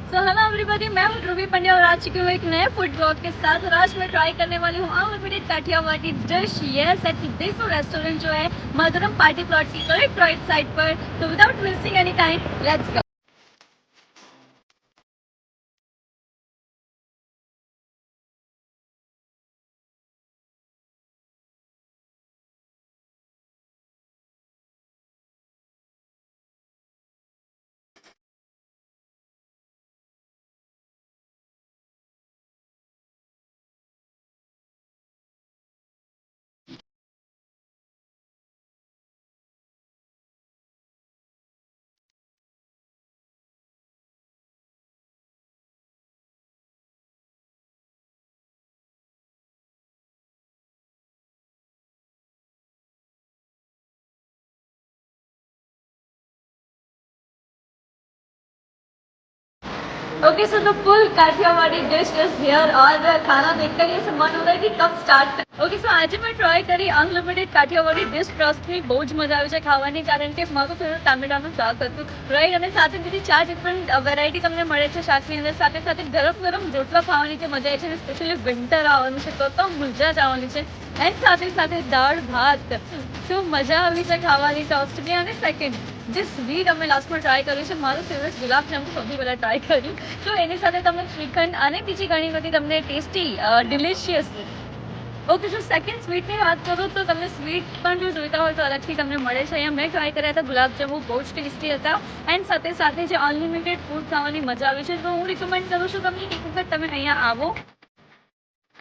So hello everybody, मैं हूँ ध्रुवी पंड्या और आ चुकी हूँ एक नए फूड ब्लॉग के साथ। और आज मैं ट्राई करने वाली हूँ unlimited Kathiawadi dish. Yes, at Deso restaurant जो है मधुरम पार्टी प्लॉट की करेक्ट राइट साइड पर। तो without wasting any time, let's go. Okay, so the full Kathiawadi dish is here. और खाना देखकर ये मन हो रहा है कि कब स्टार्ट करें। ओके, सो आज मैं ट्राय કરી અનલિમિટેડ કાઠિયાવાડી ડિશ। ટ્રસ્ટની બહુ જ મજા આવે છે ખાવાની, કારણ કે મારું ફેવરેટ ટામેટાનું શાક હતું, રાઈટ। અને સાથે બીજી 4 ડિફરન્ટ વેરાયટી તમને મળે છે શાકની અંદર। સાથે સાથે ગરમ ગરમ રોટલા ખાવાની જે મજા આવે છે, સ્પેશિયલી વિન્ટર આવવાનું છે તો મજા જ આવવાની છે। એન્ડ સાથે સાથે દાળ ભાત, શું મજા આવી છે ખાવાની ટોસ્ટની। અને સેકન્ડ જે સ્વીટ અમે લાસ્ટમાં ટ્રાય કર્યું છે, મારું ફેવરેટ ગુલાબજામુન સૌથી પહેલાં ટ્રાય કર્યું। તો એની સાથે તમને શ્રીખંડ અને બીજી ઘણી બધી તમને ટેસ્ટી ડિલિશિયસ। ઓકે, જો સેકન્ડ સ્વીટની વાત કરું તો તમને સ્વીટ પણ જો જોઈતા હોય તો અલગથી તમને મળે છે। અહીંયા મેં ટ્રાય કર્યા હતા ગુલાબજામુન, બહુ જ ટેસ્ટી હતા। એન્ડ સાથે સાથે જે અનલિમિટેડ ફૂડ ખાવાની મજા આવી છે, તો હું રિકમેન્ડ કરું છું તમને એક વખત તમે અહીંયા આવો।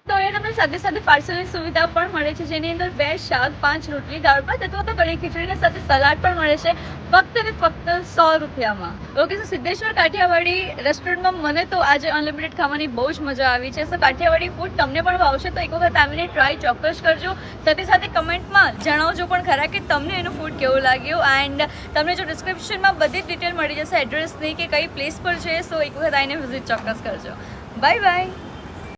તો એ તમને સાથે સાથે પાર્સલની સુવિધા પણ મળે છે, જેની અંદર 2 શાક, 5 રોટલી, દાળ ભાત અથવા તો કઢી ખીચડીને સાથે સલાડ પણ મળે છે, ફક્ત ને ફક્ત 100 રૂપિયામાં। ઓકે, તો સિદ્ધેશ્વર કાઠિયાવાડી રેસ્ટોરન્ટમાં મને તો આજે અનલિમિટેડ ખાવાની બહુ જ મજા આવી છે। સો કાઠિયાવાડી ફૂડ તમને પણ ભાવશે તો એક વખત આવીને ટ્રાય ચોક્કસ કરજો। સાથે સાથે કમેન્ટમાં જણાવજો પણ ખરા કે તમને એનું ફૂડ કેવું લાગ્યું। એન્ડ તમને જો ડિસ્ક્રિપ્શનમાં બધી જ ડિટેલ મળી જશે, એડ્રેસની કે કઈ પ્લેસ પર છે, સો એક વખત આવીને વિઝિટ ચોક્કસ કરજો। Bye bye.